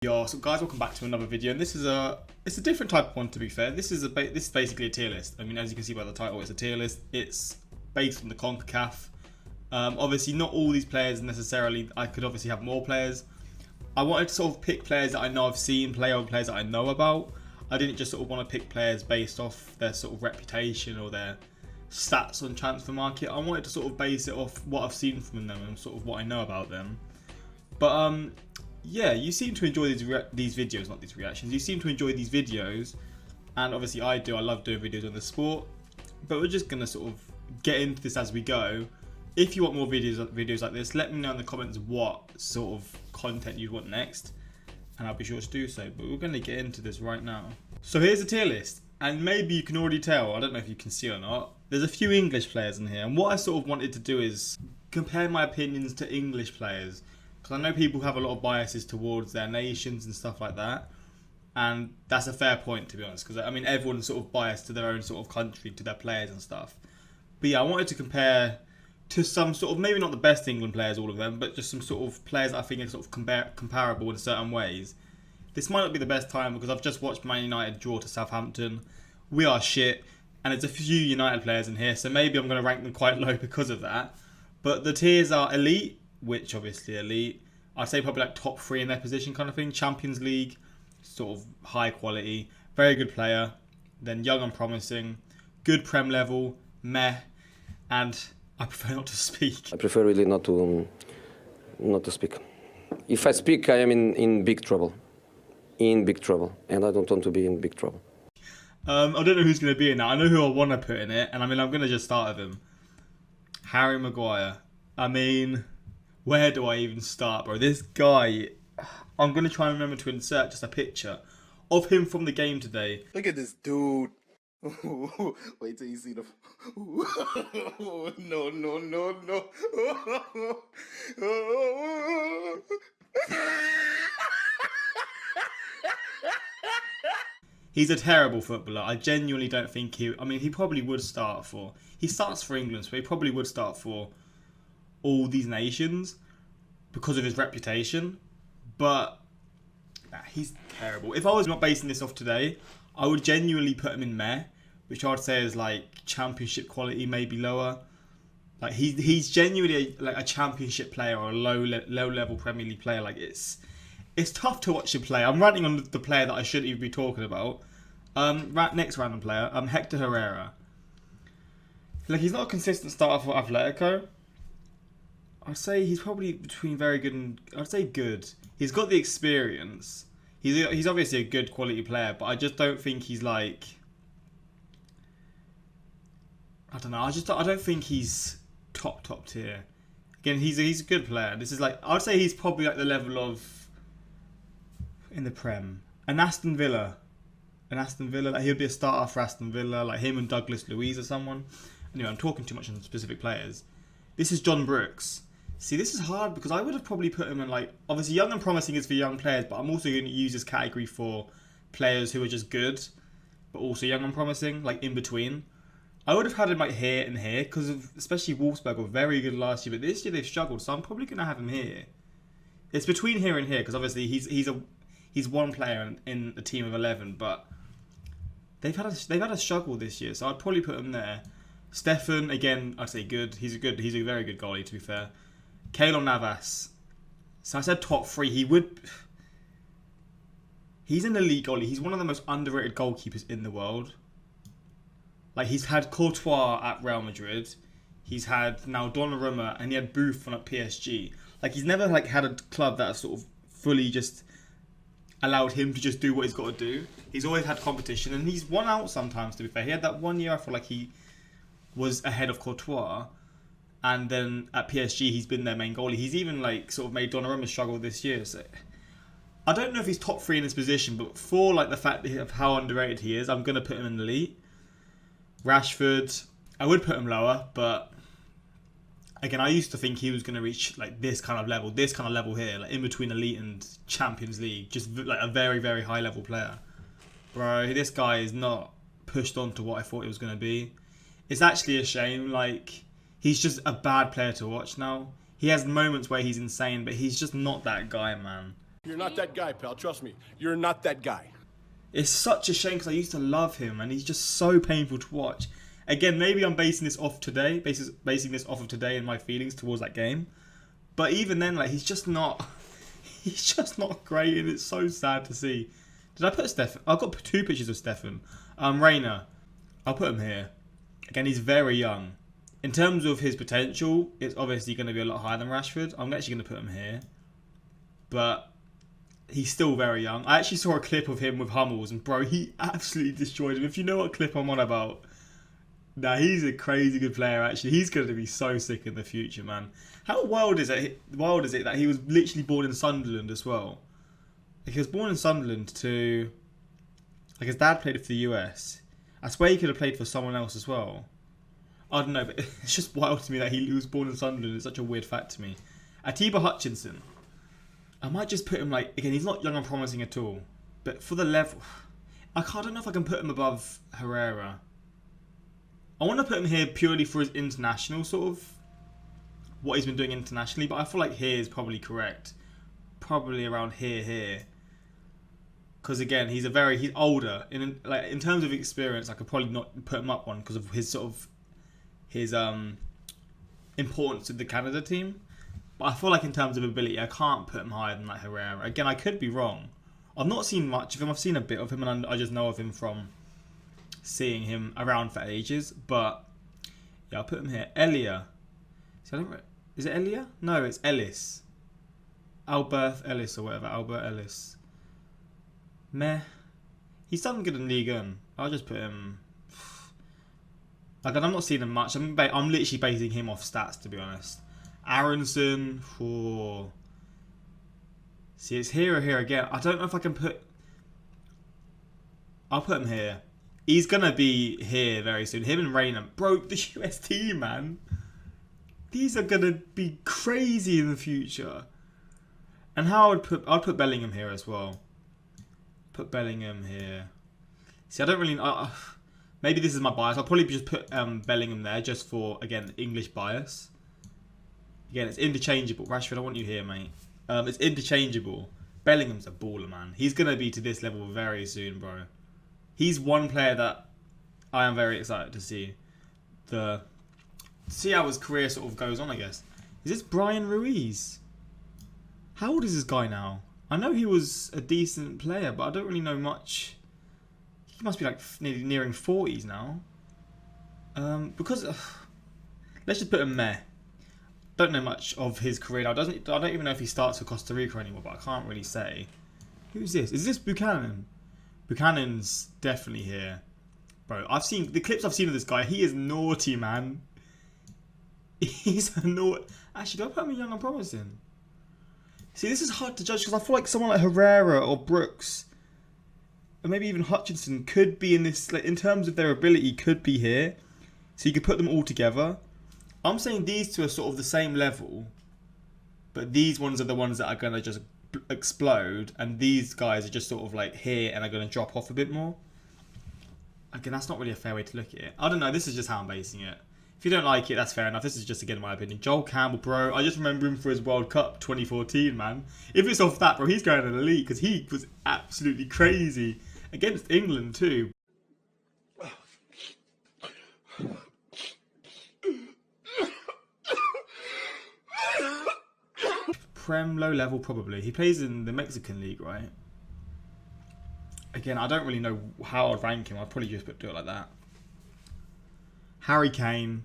are. So guys, welcome back to another video, and it's a different type of one, to be fair. This is basically a tier list. I mean, as you can see by the title, it's a tier list. It's based on the CONCACAF. Obviously not all these players necessarily. I could obviously have more players. I wanted to sort of pick players that I know I've seen play or players that I know about. I didn't just sort of want to pick players based off their sort of reputation or their stats on transfer market. I wanted to sort of base it off what I've seen from them and sort of what I know about them. But yeah, you seem to enjoy these videos, not these reactions. You seem to enjoy these videos, and obviously I do. I love doing videos on the sport. But we're just gonna sort of get into this as we go. If you want more videos like this, let me know in the comments what sort of content you want next, and I'll be sure to do so. But we're going to get into this right now. So here's the tier list, and maybe you can already tell, I don't know if you can see or not, there's a few English players in here, and what I sort of wanted to do is compare my opinions to English players, because I know people have a lot of biases towards their nations and stuff like that, and that's a fair point, to be honest, because I mean everyone's sort of biased to their own sort of country, to their players and stuff. But yeah, I wanted to compare to some sort of, maybe not the best England players, all of them, but just some sort of players that I think are sort of comparable in certain ways. This might not be the best time because I've just watched Man United draw to Southampton. We are shit, and there's a few United players in here, so maybe I'm going to rank them quite low because of that. But the tiers are elite, which obviously elite. I'd say probably like top 3 in their position kind of thing. Champions League, sort of high quality, very good player. Then young and promising, good Prem level, meh, and I prefer not to speak. I prefer really not to speak. If I speak, I am in big trouble. In big trouble. And I don't want to be in big trouble. I don't know who's going to be in that. I know who I want to put in it. And I mean, I'm going to just start with him. Harry Maguire. I mean, where do I even start, bro? This guy, I'm going to try and remember to insert just a picture of him from the game today. Look at this dude. Wait till you see the. No, no, no, no. He's a terrible footballer. I genuinely don't think he... I mean, he probably would start for... He starts for England, so he probably would start for all these nations because of his reputation. But he's terrible. If I was not basing this off today, I would genuinely put him in meh, which I would say is like championship quality, maybe lower. Like he's genuinely like a championship player or a low level Premier League player. Like it's tough to watch him play. I'm ranting on the player that I shouldn't even be talking about. Next random player, Hector Herrera. Like he's not a consistent starter for Atletico. I'd say he's probably between very good and I'd say good. He's got the experience. He's obviously a good quality player, but I just don't think he's like. I don't know. I don't think he's top tier. Again, he's a good player. This is like I'd say he's probably like the level of in the Prem. Aston Villa, like he'd be a starter for Aston Villa, like him and Douglas Luiz or someone. Anyway, I'm talking too much on specific players. This is John Brooks. See, this is hard because I would have probably put him in like obviously young and promising is for young players, but I'm also going to use this category for players who are just good, but also young and promising, like in between. I would have had him like here and here because of especially Wolfsburg were very good last year, but this year they've struggled, so I'm probably going to have him here. It's between here and here because obviously he's one player in a team of 11, but they've had a struggle this year, so I'd probably put him there. Stefan, again, I'd say good. He's a very good goalie, to be fair. Keylor Navas. So I said top 3. He's an elite goalie. He's one of the most underrated goalkeepers in the world. Like he's had Courtois at Real Madrid. He's had now Donnarumma, and he had Buffon at PSG. Like he's never like had a club that sort of fully just allowed him to just do what he's got to do. He's always had competition, and he's won out sometimes, to be fair. He had that one year I feel like he was ahead of Courtois, and then at PSG he's been their main goalie. He's even like sort of made Donnarumma struggle this year. So I don't know if he's top 3 in his position, but for like the fact of how underrated he is, I'm gonna put him in the elite. Rashford, I would put him lower, but again, I used to think he was going to reach like this kind of level here, like in between elite and Champions League, just like a very, very high level player. Bro, this guy is not pushed on to what I thought he was going to be. It's actually a shame. Like, he's just a bad player to watch now. He has moments where he's insane, but he's just not that guy, man. You're not that guy, pal. Trust me. You're not that guy. It's such a shame because I used to love him and he's just so painful to watch. Again, maybe I'm basing this off today, basing this off of today and my feelings towards that game. But even then, like, he's just not great, and it's so sad to see. Did I put Stefan? I've got 2 pictures of Stefan. Reina, I'll put him here. Again, he's very young. In terms of his potential, it's obviously going to be a lot higher than Rashford. I'm actually going to put him here. But he's still very young. I actually saw a clip of him with Hummels, and bro, he absolutely destroyed him. If you know what clip I'm on about, nah, he's a crazy good player, actually. He's going to be so sick in the future, man. How wild is it that he was literally born in Sunderland as well? Like, he was born in Sunderland to... Like, his dad played for the US. I swear he could have played for someone else as well. I don't know, but it's just wild to me that he was born in Sunderland. It's such a weird fact to me. Atiba Hutchinson. I might just put him, like... Again, he's not young and promising at all. But for the level... I don't know if I can put him above Herrera. I want to put him here purely for his international sort of... What he's been doing internationally. But I feel like here is probably correct. Probably around here. Because again, he's older. In terms of experience, I could probably not put him up one because of his sort of... His importance to the Canada team. But I feel like in terms of ability, I can't put him higher than like Herrera. Again, I could be wrong. I've not seen much of him. I've seen a bit of him, and I just know of him from seeing him around for ages. But yeah, I'll put him here. Elia. Is it Elia? No, it's Ellis. Albert Ellis or whatever. Albert Ellis. Meh. He's done good in League One. I'll just put him... Like, I'm not seeing him much. I'm literally basing him off stats, to be honest. Aronson, for... See, it's here or here again. I don't know if I can put... I'll put him here. He's going to be here very soon. Him and Reina. Bro, the US team, man. These are going to be crazy in the future. And how I'd put Bellingham here as well. Put Bellingham here. See, I don't really... maybe this is my bias. I'll probably just put Bellingham there just for, again, English bias. Again, it's interchangeable. Rashford, I want you here, mate. It's interchangeable. Bellingham's a baller, man. He's going to be to this level very soon, bro. He's one player that I am very excited to see. See how his career sort of goes on, I guess. Is this Brian Ruiz? How old is this guy now? I know he was a decent player, but I don't really know much. He must be like nearing 40s now. Because... let's just put him meh. Don't know much of his career now. I don't even know if he starts for Costa Rica anymore, but I can't really say. Who's this? Is this Buchanan? Buchanan's definitely here. Bro, I've seen... The clips I've seen of this guy, he is naughty, man. He's a naughty... Actually, do I put him young and promising? See, this is hard to judge because I feel like someone like Herrera or Brooks... Or maybe even Hutchinson could be in this... Like, in terms of their ability, could be here. So you could put them all together. I'm saying these two are sort of the same level, but these ones are the ones that are going to just explode, and these guys are just sort of like here and are going to drop off a bit more. Again, that's not really a fair way to look at it. I don't know, this is just how I'm basing it. If you don't like it, that's fair enough. This is just, again, my opinion. Joel Campbell, bro, I just remember him for his World Cup 2014, man. If it's off that, bro, he's going to the league because he was absolutely crazy. Against England, too. Prem, low level, probably. He plays in the Mexican league, right? Again, I don't really know how I'd rank him. I'd probably just do it like that. Harry Kane.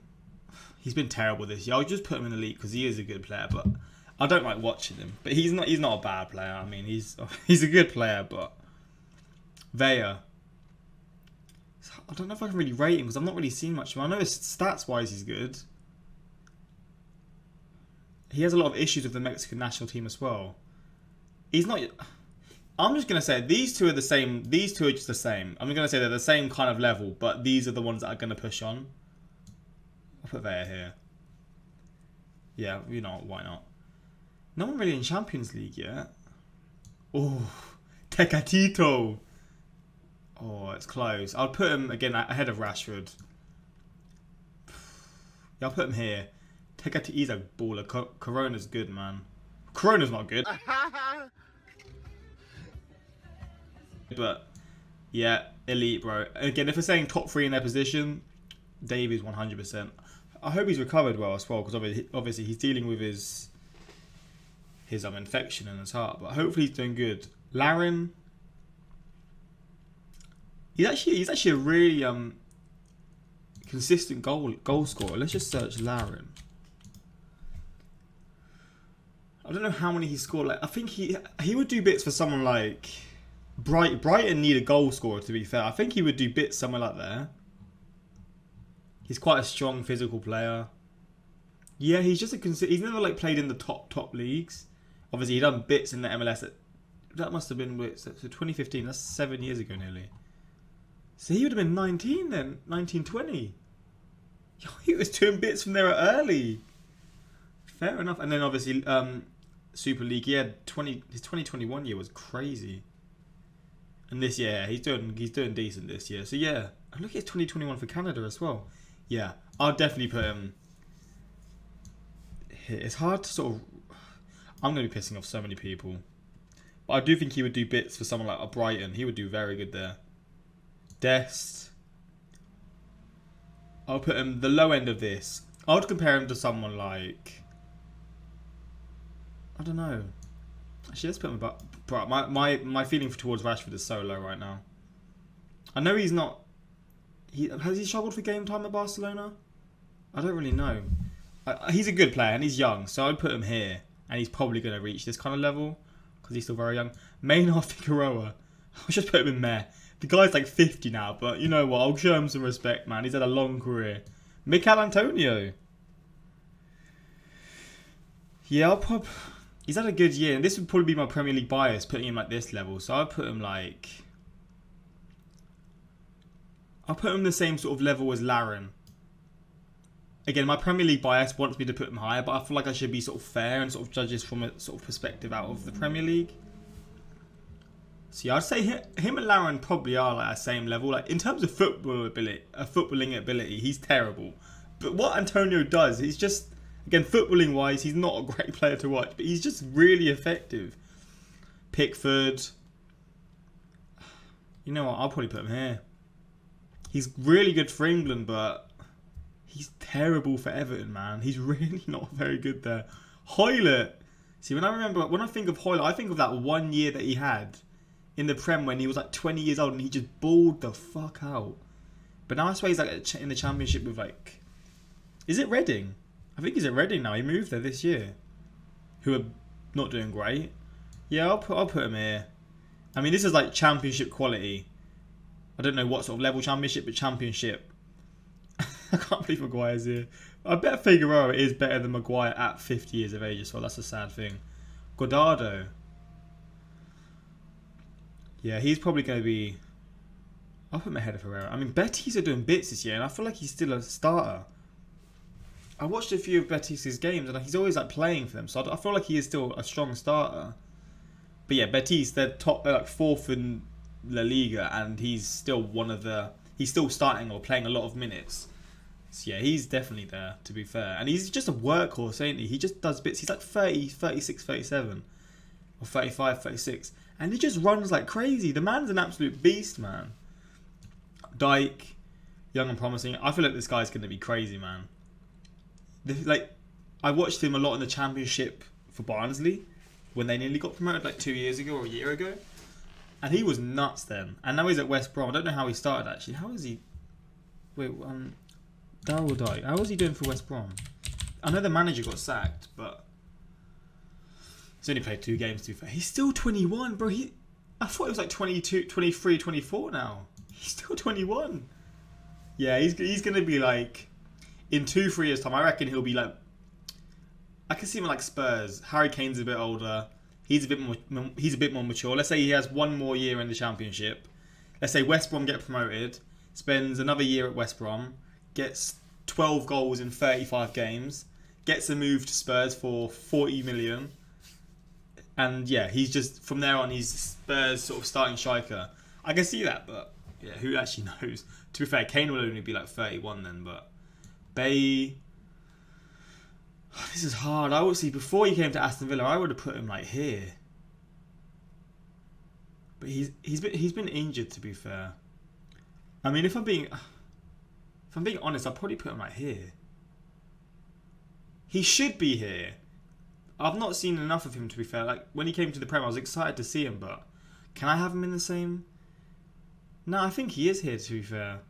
He's been terrible this year. I'll just put him in the league because he is a good player, but I don't like watching him. But he's not a bad player. I mean, he's a good player, but Vea. I don't know if I can really rate him because I've not really seen much of him. I know his stats-wise he's good. He has a lot of issues with the Mexican national team as well. He's not... I'm just going to say these two are the same. These two are just the same. I'm going to say they're the same kind of level, but these are the ones that are going to push on. I'll put Vea here. Yeah, you know, why not? No one really in Champions League yet. Oh, Tecatito. Oh, it's close. I'll put him, again, ahead of Rashford. Yeah, I'll put him here. Tecatito's a baller. Corona's good, man. Corona's not good. but yeah, elite, bro. Again, if we're saying top 3 in their position, Davies 100%. I hope he's recovered well as well, because obviously he's dealing with his infection in his heart, but hopefully he's doing good. Larin, he's actually a really consistent goal scorer. Let's just search Larin. I don't know how many he scored. Like, I think he would do bits for someone like Brighton need a goal scorer, to be fair. I think he would do bits somewhere like there. He's quite a strong physical player. Yeah, he's just he's never like played in the top leagues. Obviously, he done bits in the MLS. That must have been so 2015. That's 7 years ago nearly. So he would have been 19 then, 19, 20. Yo, he was doing bits from there early. Fair enough. And then obviously Super League. Yeah, his 2021 year was crazy. And this year he's doing decent this year. So yeah, and look at his 2021 for Canada as well. Yeah, I'll definitely put him. It's hard to sort of. I'm going to be pissing off so many people. But I do think he would do bits for someone like a Brighton. He would do very good there. Dest. I'll put him the low end of this. I would compare him to someone like. I don't know. Actually, let's put him about. Bro, my feeling towards Rashford is so low right now. I know he's not. Has he struggled for game time at Barcelona? I don't really know. He's a good player and he's young, so I'd put him here. And he's probably going to reach this kind of level because he's still very young. Maynard Figueroa. I'll just put him in there. The guy's like 50 now, but you know what? I'll show him some respect, man. He's had a long career. Mikel Antonio. Yeah, he's had a good year. And this would probably be my Premier League bias, putting him at this level. So I'd put him like. I'll put him the same sort of level as Larin. Again, my Premier League bias wants me to put him higher, but I feel like I should be sort of fair and sort of judge this from a sort of perspective out of the Premier League. So yeah, I'd say him and Larin probably are like at the same level. Like in terms of footballing ability, he's terrible. But what Antonio does, he's just, again, footballing wise, he's not a great player to watch, but he's just really effective. Pickford. You know what? I'll probably put him here. He's really good for England, but he's terrible for Everton, man. He's really not very good there. Hoylett. See, when I think of Hoylett, I think of that 1 year that he had in the Prem when he was like 20 years old and he just balled the fuck out. But now I swear he's like in the Championship with like... Is it Reading? I think he's at Reading now. He moved there this year. Who are not doing great. Yeah, I'll put him here. I mean, this is like Championship quality. I don't know what sort of level Championship, but Championship. I can't believe Maguire's here. I bet Figueroa is better than Maguire at 50 years of age as well. That's a sad thing. Godardo. Yeah, he's probably going to be... I'll put him ahead of Herrera. I mean, Betis are doing bits this year, and I feel like he's still a starter. I watched a few of Betis' games, and he's always like playing for them, so I feel like he is still a strong starter. But yeah, Betis, they're like 4th in La Liga, and he's still he's still starting or playing a lot of minutes. So yeah, he's definitely there, to be fair. And he's just a workhorse, ain't he? He just does bits. He's like 30, 36, 37. Or 35, 36. And he just runs like crazy. The man's an absolute beast, man. Dyke, young and promising. I feel like this guy's going to be crazy, man. I watched him a lot in the Championship for Barnsley when they nearly got promoted like 2 years ago or a year ago. And he was nuts then. And now he's at West Brom. I don't know how he started, actually. How is he... Wait, Darryl Dyke. How was he doing for West Brom? I know the manager got sacked, but... He's only played 2 games, to be fair. He's still 21, bro. I thought he was like 22, 23, 24 now. He's still 21. Yeah, he's going to be like... In 2-3 years' time, I reckon he'll be like... I can see him like Spurs. Harry Kane's a bit older. He's a bit more mature. Let's say he has 1 more year in the Championship. Let's say West Brom get promoted, spends another year at West Brom, gets 12 goals in 35 games, gets a move to Spurs for 40 million. And yeah, he's just, from there on, he's Spurs sort of starting striker. I can see that, but yeah, who actually knows? To be fair, Kane will only be like 31 then, but Bay... This is hard. I would see, before he came to Aston Villa, I would have put him like here. But he's been injured, to be fair. I mean, if I'm being honest, I'd probably put him right here. He should be here. I've not seen enough of him, to be fair. Like, when he came to the Prem, I was excited to see him, but can I have him in the same? No, I think he is here, to be fair.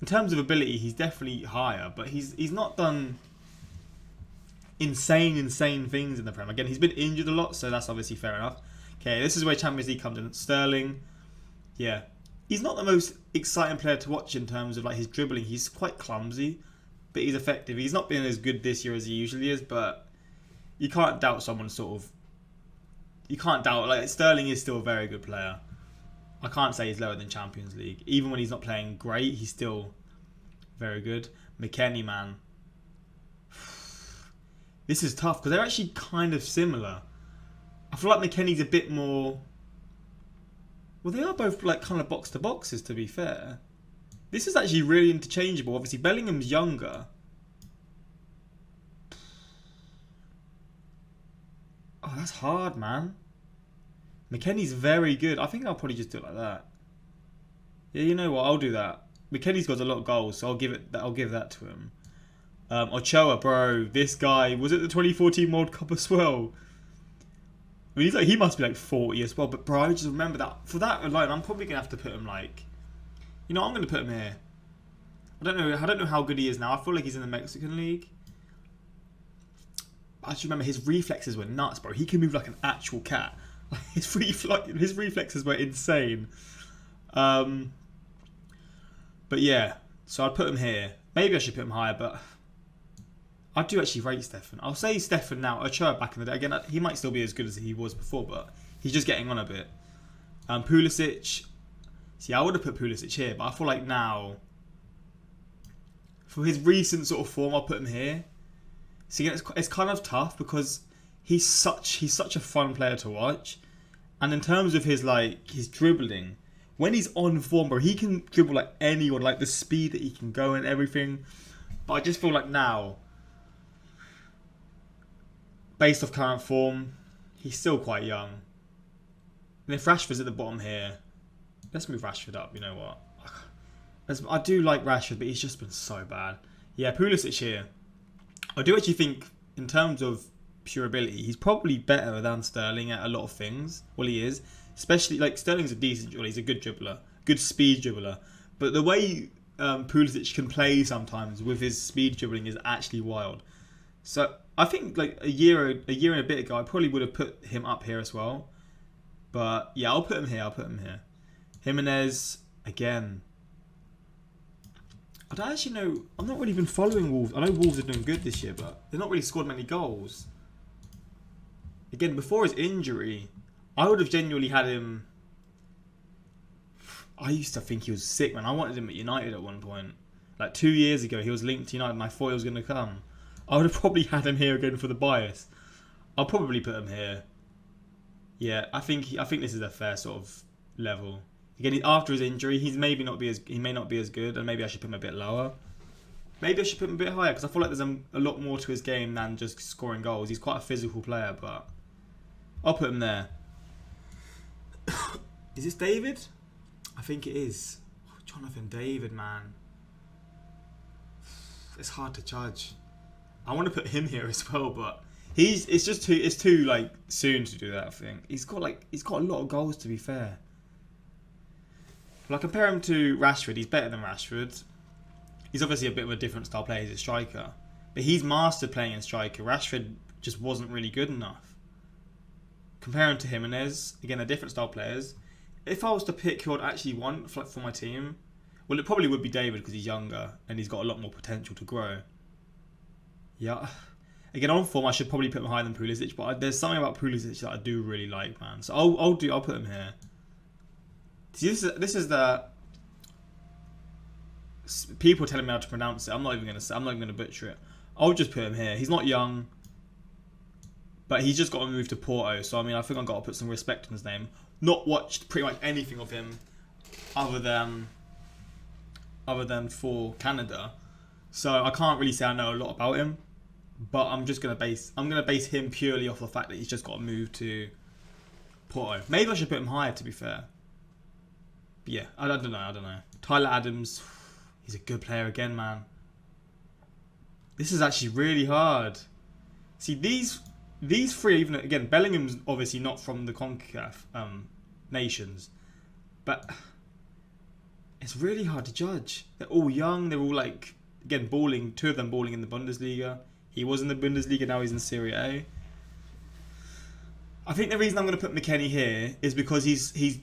In terms of ability, he's definitely higher, but he's not done insane things in the Prem. Again, he's been injured a lot, so that's obviously fair enough. Okay, this is where Champions League comes in. Sterling, yeah. He's not the most exciting player to watch in terms of like his dribbling. He's quite clumsy, but he's effective. He's not been as good this year as he usually is, but you can't doubt someone sort of... You can't doubt... Like, Sterling is still a very good player. I can't say he's lower than Champions League. Even when he's not playing great, he's still very good. McKennie, man. This is tough because they're actually kind of similar. I feel like McKennie's a bit more... Well, they are both like kind of box to boxes, to be fair. This is actually really interchangeable. Obviously, Bellingham's younger. Oh, that's hard, man. McKennie's very good. I think I'll probably just do it like that. Yeah, you know what? I'll do that. McKennie's got a lot of goals, so I'll give that to him. Ochoa, bro, this guy was it the 2014 World Cup as well. I mean, he must be like 40 as well. But bro, I just remember that for that alone, I'm probably gonna have to put him like, you know, I'm gonna put him here. I don't know how good he is now. I feel like he's in the Mexican league. I just remember his reflexes were nuts, bro. He can move like an actual cat. His reflexes were insane. But yeah, so I'd put him here. Maybe I should put him higher, but I do actually rate Stefan. I'll say Stefan now. Ochoa back in the day. Again, he might still be as good as he was before, but he's just getting on a bit. Pulisic. See, I would have put Pulisic here, but I feel like now, for his recent sort of form, I'll put him here. See, again, it's kind of tough because he's such a fun player to watch, and in terms of his dribbling, when he's on form, bro, he can dribble like anyone, like the speed that he can go and everything. But I just feel like now, based off current form, he's still quite young. And if Rashford's at the bottom here, let's move Rashford up, you know what? I do like Rashford, but he's just been so bad. Yeah, Pulisic here. I do actually think, in terms of pure ability, he's probably better than Sterling at a lot of things. Well, he is. Especially, like, Sterling's a decent dribbler. He's a good dribbler. Good speed dribbler. But the way Pulisic can play sometimes with his speed dribbling is actually wild. So, I think, like, a year and a bit ago, I probably would have put him up here as well. But, yeah, I'll put him here. Jimenez, again. I don't actually know. I've not really been following Wolves. I know Wolves are doing good this year, but they've not really scored many goals. Again, before his injury, I would have genuinely had him. I used to think he was sick, man. I wanted him at United at one point. Like 2 years ago, he was linked to United and I thought he was going to come. I would have probably had him here again for the bias. I'll probably put him here. Yeah, I think this is a fair sort of level. Again, after his injury, he may not be as good, and maybe I should put him a bit lower. Maybe I should put him a bit higher because I feel like there's a lot more to his game than just scoring goals. He's quite a physical player, but I'll put him there. Is this David? I think it is. Oh, Jonathan David, man. It's hard to judge. I want to put him here as well, but it's too like soon to do that. I think he's got a lot of goals, to be fair. Well, I compare him to Rashford. He's better than Rashford. He's obviously a bit of a different style player. He's a striker. But he's mastered playing in striker. Rashford just wasn't really good enough. Compare him to Jimenez. Again, they're different style players. If I was to pick who I'd actually want for my team, well, it probably would be David because he's younger and he's got a lot more potential to grow. Yeah. Again, on form, I should probably put him higher than Pulisic, but there's something about Pulisic that I do really like, man. So I'll put him here. See, this is the people telling me how to pronounce it. I'm not even gonna butcher it. I'll just put him here. He's not young, but he's just got to move to Porto. So I mean, I think I've got to put some respect on his name. Not watched pretty much anything of him, other than for Canada. So I can't really say I know a lot about him. But I'm gonna base him purely off the fact that he's just got to move to Porto. Maybe I should put him higher, to be fair. But yeah, I don't know. Tyler Adams, he's a good player again, man. This is actually really hard. See, these three, even again, Bellingham's obviously not from the CONCACAF nations, but it's really hard to judge. They're all young. They're all like, again, balling. Two of them balling in the Bundesliga. He was in the Bundesliga. Now he's in Serie A. I think the reason I'm going to put McKennie here is because he's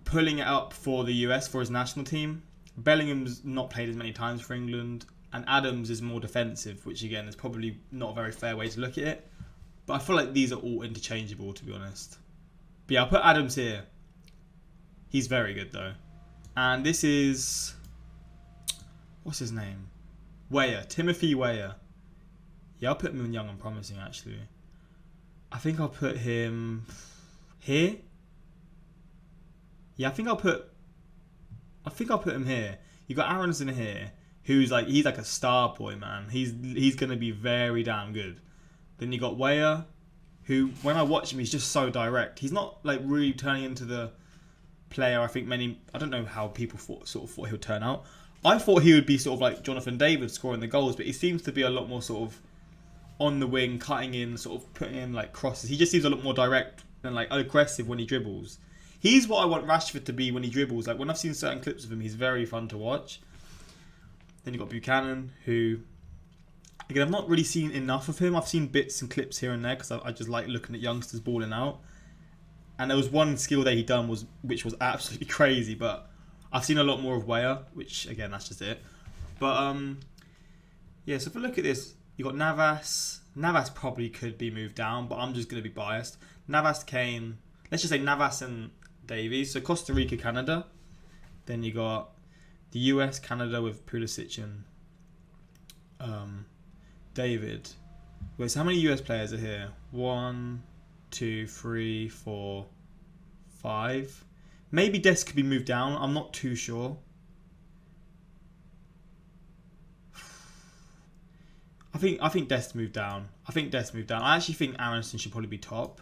pulling it up for the US for his national team. Bellingham's not played as many times for England, and Adams is more defensive, which again is probably not a very fair way to look at it. But I feel like these are all interchangeable, to be honest. But yeah, I'll put Adams here. He's very good though. And this is, what's his name? Weah, Timothy Weah. Yeah, I'll put him in young and promising actually. I think I'll put him here. Yeah, I think I'll put him here. You got Aronson here, who's like, he's like a star boy, man. He's gonna be very damn good. Then you got Weah, who when I watch him, he's just so direct. He's not like really turning into the player I think I don't know how people thought he'll turn out. I thought he would be sort of like Jonathan David scoring the goals, but he seems to be a lot more sort of on the wing, cutting in, sort of putting in like crosses. He just seems a lot more direct and like aggressive when he dribbles. He's what I want Rashford to be when he dribbles. Like when I've seen certain clips of him, he's very fun to watch. Then you got Buchanan, who again I've not really seen enough of him. I've seen bits and clips here and there because I just like looking at youngsters balling out. And there was one skill that he done which was absolutely crazy, but I've seen a lot more of Weah, which again that's just it. But yeah, so if we look at this, you got Navas. Navas probably could be moved down, but I'm just going to be biased. Navas, Kane. Let's just say Navas and Davies. So Costa Rica, Canada. Then you got the US, Canada with Pulisic and David. Wait, so how many US players are here? 1, 2, 3, 4, 5. Maybe Dest could be moved down. I'm not too sure. I think Dest moved down. I actually think Aronson should probably be top.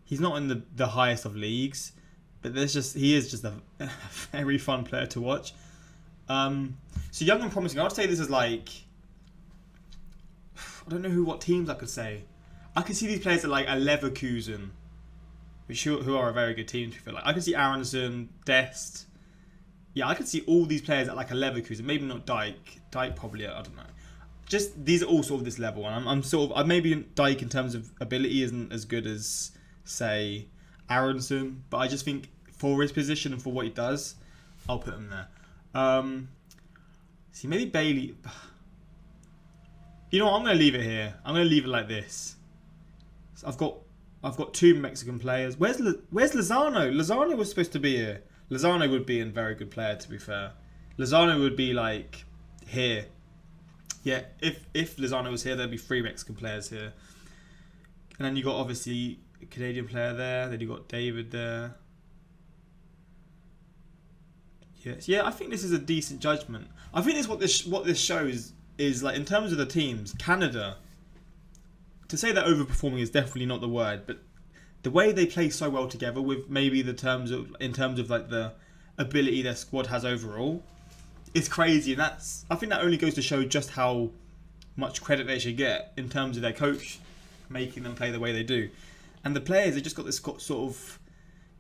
He's not in the highest of leagues, but he is just a very fun player to watch. So young and promising. I would say this is like, I don't know what teams I could say. I could see these players at like a Leverkusen, who are a very good team to feel like. I could see Aronson, Dest. Yeah, I could see all these players at like a Leverkusen. Maybe not Dijk. Dijk probably, I don't know. Just these are all sort of this level, and I'm sort of maybe Dijk in terms of ability isn't as good as say Aronson, but I just think for his position and for what he does, I'll put him there. See, maybe Bailey. You know what? I'm going to leave it here. I'm going to leave it like this. So I've got two Mexican players. Where's Lozano? Lozano was supposed to be here. Lozano would be a very good player, to be fair. Lozano would be like here. Yeah, if Lozano was here, there'd be 3 Mexican players here. And then you got obviously a Canadian player there. Then you got David there. Yes, yeah, I think this is a decent judgment. I think this what this shows is like in terms of the teams, Canada. To say they're overperforming is definitely not the word, but the way they play so well together, with maybe in terms of like the ability their squad has overall, it's crazy, and I think that only goes to show just how much credit they should get in terms of their coach making them play the way they do. And the players, they just got this sort of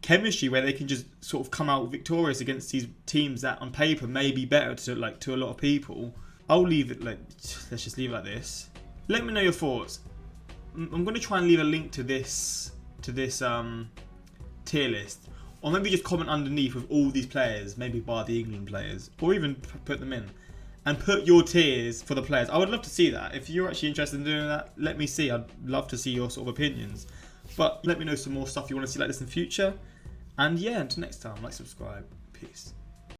chemistry where they can just sort of come out victorious against these teams that on paper may be better to a lot of people. I'll leave it like, let's just leave it like this. Let me know your thoughts. I'm going to try and leave a link to this tier list, or maybe just comment underneath with all these players, maybe bar the England players, or even put them in and put your tiers for the players. I would love to see that. If you're actually interested in doing that, let me see. I'd love to see your sort of opinions. But let me know some more stuff you want to see like this in the future. And yeah, until next time, like, subscribe. Peace.